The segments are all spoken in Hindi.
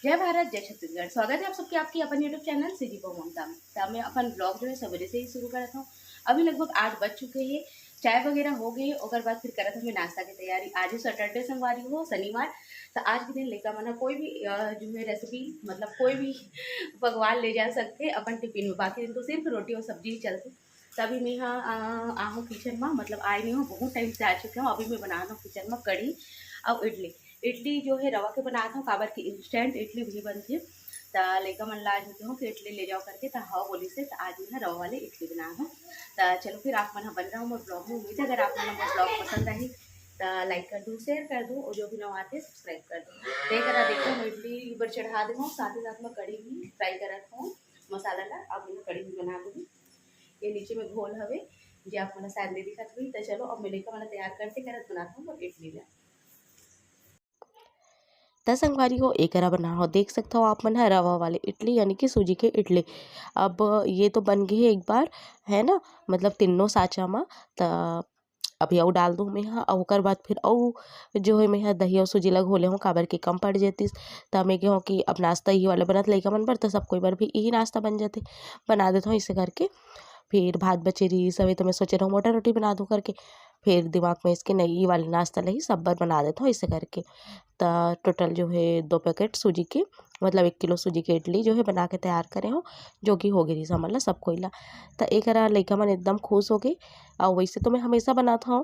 जय भारत जय छत्तीसगढ़। स्वागत है आप सबके आपकी अपन यूट्यूब चैनल सी जीपो ममता में। तो मैं अपन ब्लॉग जो है सवेरे से ही शुरू करता हूँ। अभी लगभग 8 बज चुके हैं। चाय वगैरह हो गई और बाद फिर करत हमें नाश्ता की तैयारी। आज ही सैटरडे संगवारी हो शनिवार। तो आज के दिन लेकर मना कोई भी जो है रेसिपी मतलब कोई भी पकवान ले जा सकते अपन टिफिन में। बाकी दिन तो सिर्फ रोटी और सब्जी ही चलती। तभी मैं यहाँ आ हूँ किचन में, मतलब आई नहीं हूँ, बहुत टाइम से आ चुके हूँ। अभी मैं बना रहा हूँ किचन में कढ़ी और इडली। इडली जो है रवा के बनाता हूँ, काबर की इंस्टेंट इडली भी बनती है। तो लेकर मन ला होती हूँ कि इडली ले जाओ करके। तो हाँ बोली से तो आज मैं रवा वाले इडली बना हूँ। तो चलो फिर आप मन बन रहा हूँ मोर ब्लॉग में। उम्मीद है अगर आप मन मोर ब्लॉग पसंद आई तो लाइक कर दूँ, शेयर कर दूँ और जो भी नवा आते सब्सक्राइब कर दूँ। देखो मैं इडली ऊपर चढ़ा दूँ, साथ ही साथ में कड़ी भी फ्राई कर रखा हूँ मसाला ला। अब मैं कड़ी भी बना दूँगी। ये नीचे में घोल हवे जो आप मैंने शायद नहीं दिखा हुई। तो चलो अब मैं लेकर मैंने तैयार करते करत बनाता हूँ और इडली ला। त संगवारी हो एकरा बना हो देख सकते हो आप मन ह रवा वाले इडली यानी कि सूजी के इडली। अब ये तो बन गए एक बार है ना, मतलब तीनों साचा में। त अभी अऊ डाल दूँ मैं ह, अउ ओकर बाद फिर अऊ जो है मैं ह दही अउ सूजी ला घोले हूँ काबर के कम पड़ जेतिस। त मैं कहो कि अब नाश्ता ये वाला बनत लइका मन बर, तो सब कोई बर भी यही नाश्ता बन जाते। बना देता हूँ इसे करके। फिर भात बचे रही सवे तो मैं सोचे रहा हूँ मोटा रोटी बना दूँ करके। फिर दिमाग में इसके नहीं ये वाले नाश्ता ला ही सब बार बना देता हूँ इसे करके। त टोटल जो है 2 पैकेट सूजी के, मतलब 1 किलो सूजी के इडली जो है बना के तैयार करे हो, जो कि हो गई समझ ला सब कोई ला। त एकरा लइका मन एकदम खुश हो गए। और वैसे तो मैं हमेशा बनाता हूँ,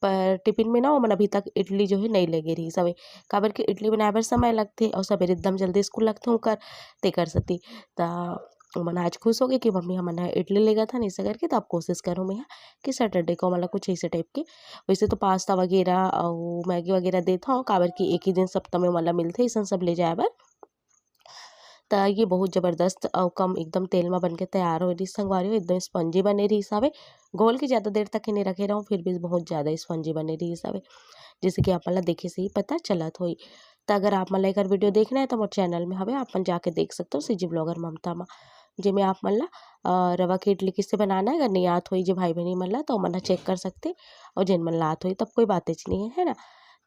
पर टिफिन में ना वो मन अभी तक इडली जो है नहीं लेगे रही सवे। काबर के इडली बनाए बर समय लगथे और सवेरे एकदम जल्दी स्कूल लगथे ओकर तेकर सेती। त ओमन आज खुश हो गए कि मम्मी हमन ह इडली लेगत हन ऐसे करके। तो अब कोशिश करूँ मैं कि सैटरडे को मतलब कुछ ऐसे टाइप के। वैसे तो पास्ता वगैरह और मैगी वगैरह देता हूँ काबर की एक ही दिन सप्ताह में मतलब मिलते अइसन सब ले जाए बर। त ये बहुत ज़बरदस्त और कम एकदम तेल में बन के तैयार हो रही संगवारी हो, एकदम स्पंजी बने रही हवे। घोल के ज़्यादा देर तक नहीं रखे रहूँ फिर भी बहुत ज़्यादा स्पंजी बने रही हवे, जैसे कि आप मन ला देखे से ही पता चलत होई। त अगर आप मन ला एकर वीडियो देखना है तो मोर चैनल में हवे, आप मन जाके देख सकते हो सीजी ब्लॉगर ममता मा। जेमे आप मन ला रवा के इडली किससे बनाना है अगर नहीं आत होई जे भाई बहनी मन ला तो ओमन ह चेक कर सकते। और जेन मन ला आत होई तब कोई बातेच नहीं है ना।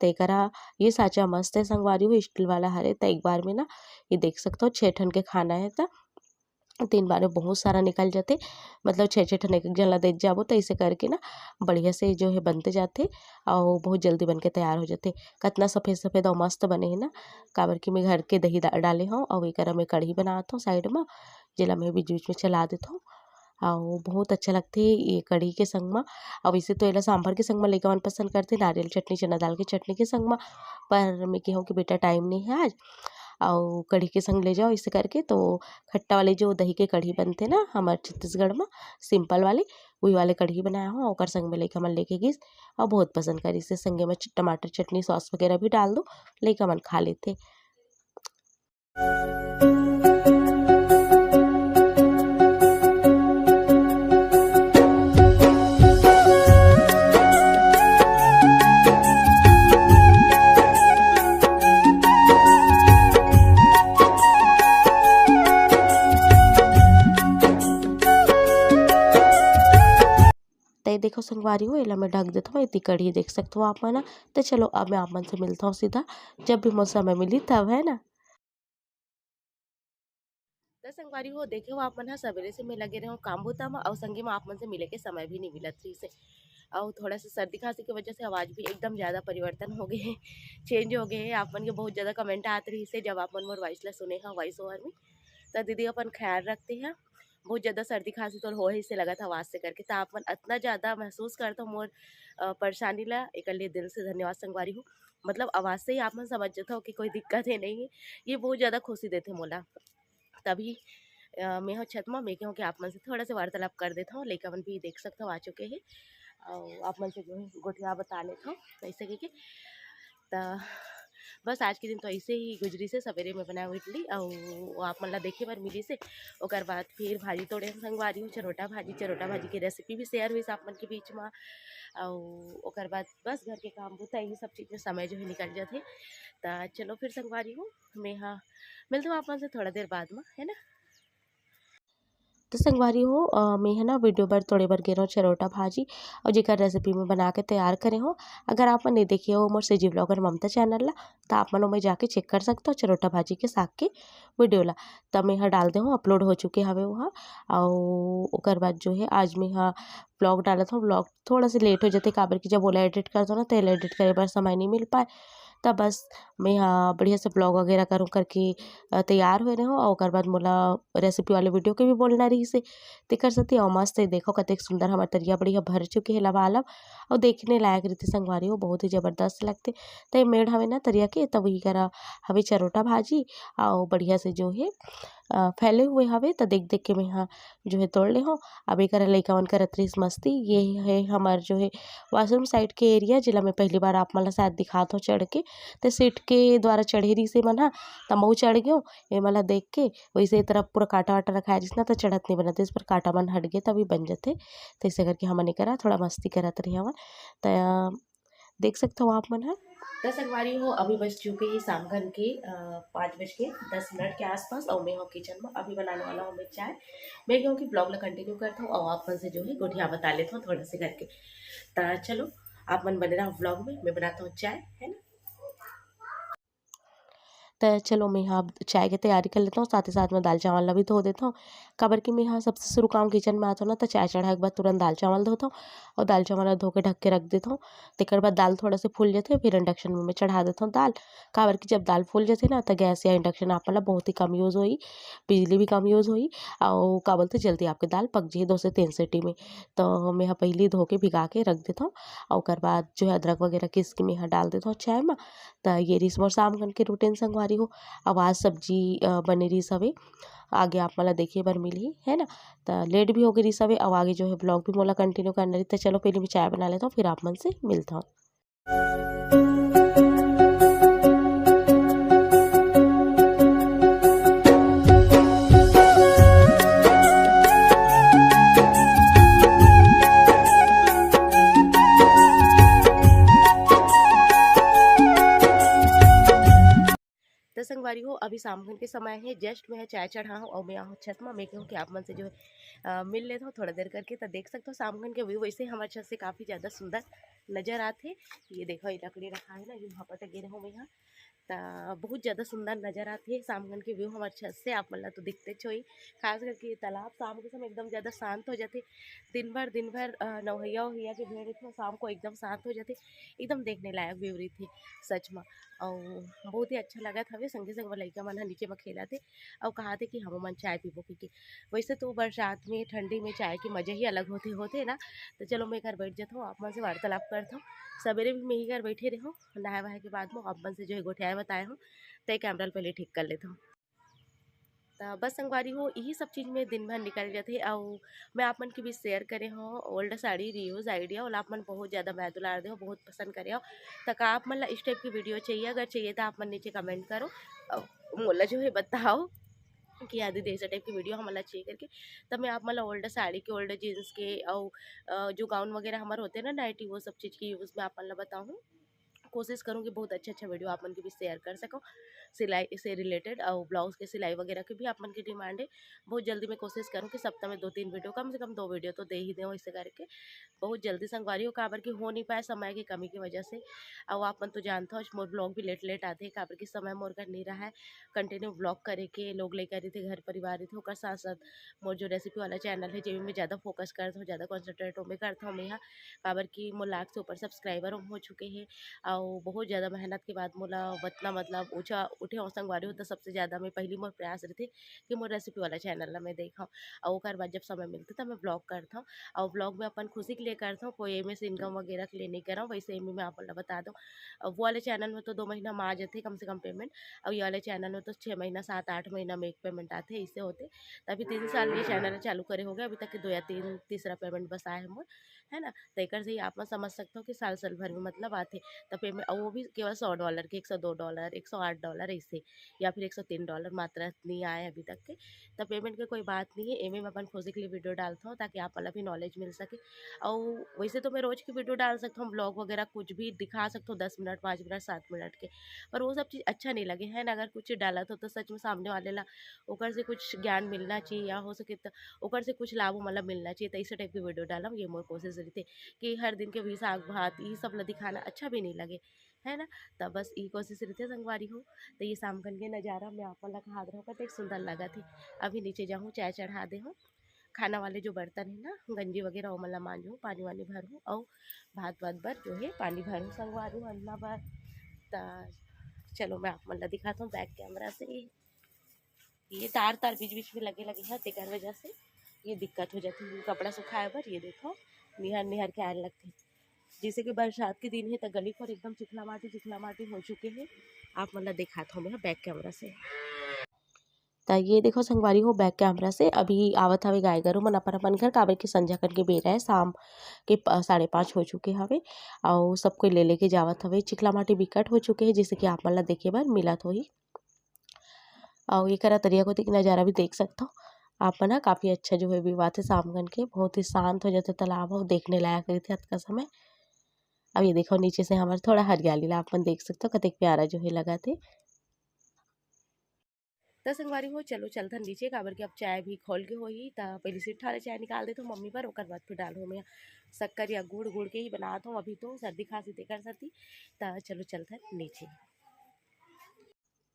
त एकरा ये साचा मस्त है संगवारी हो, स्टील वाला हरे। त एक बार में ना ये देख सकते हो 6 ठन के खाना है त 3 बार में बहुत सारा निकल जाते। मतलब 6-6 ठन एक-एक जन ला देत जाबो तो ऐसे करके ना बढ़िया से जो है बनते जाते और बहुत जल्दी बन के तैयार हो जाते। कतना सफ़ेद-सफ़ेद और मस्त बने हे ना, काबर की मैं घर के दही डाले हूँ और एकरा में कढ़ी बनात हूँ साइड में, जेला मैं बीच-बीच में चला देत हूँ। और बहुत अच्छा लगथे ये कढ़ी के संग में। और वैसे तो एला सांभर के संग में लइका मन पसंद करथे, नारियल चटनी, चना दाल के चटनी के संग में। पर मैं कहूँ कि बेटा टाइम नहीं है आज और कढ़ी के संग ले जाओ इसे करके। तो खट्टा वाले जो दही के कढ़ी बनते ना हमारे छत्तीसगढ़ में, सिंपल वाले वही वाले कढ़ी बनाया हूँ। ओकर संग में लइका मन लेके गिस और बहुत पसंद करी से। संगे में टमाटर चटनी सॉस वगैरह भी डाल दो, लइका मन खा लेथे। तो ये देखो संगवारी हो एला मैं ढक देता हूँ, इतनी कढ़ी देख सकते हो आप मन। तो चलो अब मैं आप मन से मिलता हूँ सीधा जब भी मुझे समय मिली तब, है ना। तो संगवारी हो देखे हो आप मन ह सवेरे से मैं लगे रहे हो काम बूता में और संगे में आप मन से मिले के समय भी नहीं मिलत रही से। और थोड़ा सा सर्दी खांसी की वजह से आवाज़ भी एकदम ज़्यादा परिवर्तन हो गए है, चेंज हो गए है। आप मन के बहुत ज़्यादा कमेंट आत रही से जब आप मन मोर वॉइस ला सुने हा वॉइस ओवर में। तो दीदी अपन ख्याल रखते हैं। बहुत ज़्यादा सर्दी खांसी तो हो ही से लगा था आवाज़ से करके। तो आप मन इतना ज़्यादा महसूस करते हो मोर परेशानी ला, एक लिए दिल से धन्यवाद संगवारी हो। मतलब आवाज़ से ही आप मन समझ जाते हो कि कोई दिक्कत है नहीं है। ये बहुत ज़्यादा खुशी देते मोला। तभी मैं हूँ छत में, मैं कहूँ कि आप मन से थोड़ा सा वार्तालाप कर देता हूँ। लइका मन भी देख सकते हो आ चुके हैं और आप मन से जो है गोठिया बता लेता हूँ ऐसे करके। त बस आज के दिन तो ऐसे ही गुजरी से सवेरे में बनाया इडली और आप मन ला देखे बर मिली से। ओकर बाद फिर भाजी तोड़े संगवारी हूँ, चरोटा भाजी की रेसिपी भी शेयर हुई आप मन के बीच में। और ओकर बाद बस घर के काम बूता ये सब चीज़ में समय जो है निकल जाते। तो चलो फिर संगवारी हूँ मैं हाँ मिलती हूँ आप मन से थोड़ा देर बाद में, है ना। तो संगवारी हो मैं है ना वीडियो बर थोड़े बार गे रहो चरोटा भाजी और जेकर रेसिपी में बना के तैयार करे हो। अगर आप मन नहीं देखे हो मोर सेजी ब्लॉगर ममता चैनल ला तो आप मन ओमे जाके चेक कर सकते हो चरोटा भाजी के साग के वीडियो ला। तब मैं यहाँ डाल दे हूँ अपलोड हो चुके हवे वहाँ। और ओकर बाद जो है आज मैं यहाँ ब्लॉग डालत हूँ। ब्लॉग थोड़ा सा लेट हो जाते काबर की जब ओला एडिट कर दो ना तो एला एडिट करे बर समय नहीं मिल पाए। तब बस मैं यहाँ बढ़िया से ब्लॉग वगैरह करूँ करके तैयार हुए रहूँ और ओकर बाद मोला रेसिपी वाले वीडियो के भी बोलना रही से तेकर सेती और मस्त है देखो कतेक सुंदर हमार तरिया बढ़िया भर चुके है लबालब और देखने लायक रीति संगवारी हो बहुत ही जबरदस्त लगते। तो ये मेढ़ हवे ना तरिया के तब वही करा हवे चरोटा भाजी और बढ़िया से जो है फैले हुए हवे तो देख देख के मैं यहाँ जो है तोड़ ले हूँ। अब एक लइका मन करत रहीस मस्ती। ये है हमार जो है वॉशरूम साइड के एरिया जिला मैं पहली बार आप मन ला शायद दिखात हो चढ़ के तो सीट के द्वारा चढ़े रही से मन हा त महू चढ़ गयो ए मला देख के वैसे तरफ पूरा काटा वाटा रखाए जिसना तो चढ़त नहीं बनत इस पर काटा मन हट गए तभी बन जाते। तो ऐसे करके हमने करा थोड़ा मस्ती करत रही हवन तो देख सकते हो आप मन हा। तो संगवारी हो अभी बज चुके हैं शाम घन के 5:10 के आसपास और मैं हूँ किचन में अभी बनाने वाला हूँ मैं चाय। मैं कहूँ कि ब्लॉग ला कंटिन्यू करता हूँ और आप मन से जो है गोठिया बता लेता हूँ थोड़ा से करके। तो चलो आप मन बने रहो ब्लॉग में, मैं बनाता हूँ चाय है ना। तो चलो मैं यहाँ चाय की तैयारी कर लेता हूँ साथ ही साथ में दाल चावल ला भी धो देता हूँ। काबर कि मैं यहाँ सबसे शुरू काम किचन में आता हूँ ना तो चाय चढ़ाए के बाद तुरंत दाल चावल धोता हूँ और दाल चावल ला धो के ढक के रख देता हूँ। तेकर बाद दाल थोड़ा से फूल जाते फिर इंडक्शन में मैं चढ़ा देता हूँ दाल। काबर कि जब दाल फूल जाते ना तो गैस या इंडक्शन आप मतलब बहुत ही कम यूज़ होई, बिजली भी कम यूज़ होई और का बोलते जल्दी आपकी दाल पक जाए 2 से 3 सीटी में। तो मैं यहाँ पहले धो के भिगा के रख देता हूँ और ओकर बाद जो है अदरक वगैरह पीस के मैं यहाँ डाल देता हूँ चाय में। तो ये रहीस मोर शाम घन के रूटीन संगवारी हो। अब आज सब्जी बने रहीस हवे आगे आप मोला देखे बर मिलही है ना। तो लेट भी हो गई रहीस हवे अब आगे जो है ब्लॉग भी मोला कंटिन्यू करना रही। तो चलो पहले मैं चाय बना लेता हूँ फिर आप मन से मिलता हूँ। तो संगवारी हो अभी शाम के समय है जस्ट मैं चाय चढ़ा हूँ और मैं यहाँ छत में मैं कहूँ कि आप मन से जो है मिल लेता हूँ थोड़ा देर करके। तो देख सकते हो शाम के व्यू वैसे हमारे छत से काफ़ी ज़्यादा सुंदर नज़र आते। ये देखो ये लकड़ी रखा है ना ये वहाँ पर गिरे हूँ मैं यहाँ तो बहुत ज़्यादा सुंदर नज़र आती है शामगन के व्यू हमारे छत से। आप मतलब तो दिखते छोई खास करके ये तालाब शाम के समय एकदम ज़्यादा शांत हो जाते। दिन भर नौहैया वहैया के भीड़ रहती शाम को एकदम शांत हो जाते एकदम देखने लायक व्यू रही थी सच में। और बहुत ही अच्छा लगा था संगे संग लइका मन नीचे में खेला थे और कहा थे कि हम मन चाय पीबो पी। वैसे तो बरसात में ठंडी में चाय के मज़े ही अलग होते ना। तो चलो मैं घर बैठ जाता हूँ आप मन से वार्तालाप करता हूँ। सवेरे भी मैं ही घर बैठे रहूँ नहाए वहाए के बाद में आप मन से जो है गोठियाए बताए हूँ तो कैमरा पहले ठीक कर लेता हूँ। तो बस संगवारी हो यही सब चीज़ में दिन भर निकल जाते और मैं आप मन के बीच शेयर करे हो ओल्ड साड़ी रिव्यूज़ आइडिया और आप मन बहुत ज़्यादा मैं दुलार दे हो बहुत पसंद करे हो। तक आप मन ला इस टाइप की वीडियो चाहिए अगर चाहिए तो आप मन नीचे कमेंट करो और मोला जो है बताओ कि आदि ऐसा टाइप की वीडियो हमारा चाहिए करके। तब मैं आप मतलब ओल्ड साड़ी के ओल्ड जीन्स के और जो गाउन वगैरह हमारे होते हैं ना नाइटी वो सब चीज़ की यूज़ में आप मतलब बताऊँ कोशिश करूँगी बहुत अच्छा वीडियो आप मन के भी शेयर कर सको सिलाई से रिलेटेड और ब्लाउज के सिलाई वगैरह की भी आप मन की डिमांड है। बहुत जल्दी मैं कोशिश करूँ कि सप्ताह में 2-3 वीडियो कम से कम 2 वीडियो तो दे ही दें इससे करके बहुत जल्दी संगवारी हो काबर की हो नहीं पाए समय की कमी की वजह से। और आप मन तो जानते हो मोर ब्लॉग भी लेट आते हैं काबर की समय मोर घर नहीं रहा है कंटिन्यू ब्लॉग करे के लोग लेकर रही थे घर परिवार रही थे और साथ साथ मोर जो रेसिपी वाला चैनल है जो मैं ज़्यादा फोकस करता हूँ ज़्यादा कॉन्सेंट्रेट में करता हूँ मैं यहाँ काबर की मोर लाख से ऊपर सब्सक्राइबर हो चुके हैं और बहुत ज़्यादा मेहनत के बाद मोला बतना मतलब ऊँचा उठे और संगवारी हो तो सबसे ज़्यादा मैं पहली मोर प्रयास रही थी कि मोर रेसिपी वाला चैनल ला मैं देखा और ओकर बाद जब समय मिलता तो मैं ब्लॉग करता हूँ और ब्लॉग में अपन खुशी के लिए करता हूँ कोई में से इनकम वगैरह के लिए नहीं कर रहा हूँ। वैसे में मैं आप बता दूँ वो वाले चैनल में तो 2 महीना में आ जाते कम से कम पेमेंट और ये वाले चैनल में तो 6 महीना 7-8 महीना में एक पेमेंट आते इससे होते। तभी 3 साल ये चैनल चालू करे हो गए अभी तक के 2 या 3 तीसरा पेमेंट बस आए है मोर है ना। तो एक से ही आप समझ सकते हो कि साल भर में मतलब आते तो पेमेंट, और वो भी केवल $100 के, $102, $108 ऐसे, या फिर $103 मात्रा इतनी आए अभी तक के। तो पेमेंट की कोई बात नहीं है, एमे मैं अपन खुशी के लिए वीडियो डालता हूँ ताकि आप वाला भी नॉलेज मिल सके। और वैसे तो मैं रोज की वीडियो डाल सकता हूँ, ब्लॉग वगैरह कुछ भी दिखा सकता हूँ, 10 मिनट, 5 मिनट, 7 मिनट के, पर वो सब चीज़ अच्छा नहीं लगे है ना। अगर कुछ डाला तो सच में सामने वाले ला ओकर से कुछ ज्ञान मिलना चाहिए, या हो सके तो ओकर से कुछ लाभ मतलब मिलना चाहिए। तो इस टाइप की वीडियो डालम, ये मोर कोशिश रही कि हर दिन के भी साग भात ये सब ला दिखाना अच्छा भी नहीं लगे, है ना। तब बस ये कोशिश रहती है संगवारी हो। तो ये शाम कन के नज़ारा मैं आप वाला कहा रहा हूँ, एक सुंदर लगा थी। अभी नीचे जाऊँ, चाय चढ़ा दे हूँ, खाना वाले जो बर्तन है ना, गंजी वगैरह वो मतलब मांजूँ, पानी वानी भरूँ, और भात वात भर जो है पानी भरूँ संगवारी अन्ना भर। ता चलो मैं आप मतलब दिखाता हूँ बैक कैमरा से। ये तार तार बीच बीच में लगे लगे हैं, तेकर वजह से ये दिक्कत हो जाती है। कपड़ा सुखाए पर ये देखो निहर निहर के आने लगते, जैसे कि बरसात के दिन है तो गली पर एकदम चिकना माटी हो चुके हैं। आप मतलब दिखाता हूँ मैं बैक कैमरा से। त ये देखो संगवारी हो बैक कैमरा से अभी आवत हवे गाय गरु मन अपन अपन घर, काबर के संझा कर के बेरा है, शाम के 5:30 हो चुके हवे। और सब कोई ले लेके जावत हवे, चिकला माटी बिकट हो चुके हैं जैसे कि आप मन ला देखे बर मिलत होही। और ये करा तरिया को देख नज़ारा भी देख सकता हो आप मन ह। काफ़ी अच्छा जो है विवाह थे शाम कन के, बहुत ही शांत हो जाते तालाब हो, देखने लायक रही थे आज का समय। अब ये देखो नीचे से हमारे थोड़ा हरियाली ला आप मन देख सकते हो, कतेक प्यारा जो है लगा थे। तो संगवारी हो चलो चलथन नीचे, काबर के अब चाय भी खोल के होही। ता पहले से ठाले चाय निकाल देता हूँ मम्मी पर, ओकर बाद फिर डालो मैं शक्कर या गुड़ गुड़ के ही बनाता हूँ अभी, तो सर्दी खांसी तेकर सती। ता चलो चलथन नीचे।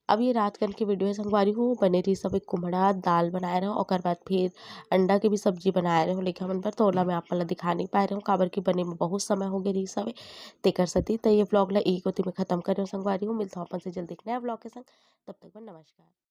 अब ये रात कन की वीडियो है संगवारी हो, बने रही सब एक कुम्हड़ा दाल बनाए रहो, ओकर बाद फिर अंडा के भी सब्जी बनाए रहो लेकिन मन पर, तो ओला मैं आप मन ला दिखा नहीं पाए रहो काबर की बने में बहुत समय हो गए रही सब तेकर सती। तो ये व्लॉग ला एक होती में खत्म कर रहे हो संगवारी हो। मिलता हूँ अपन से जल्दी एक नया व्लॉग के संग, तब तक पर नमस्कार।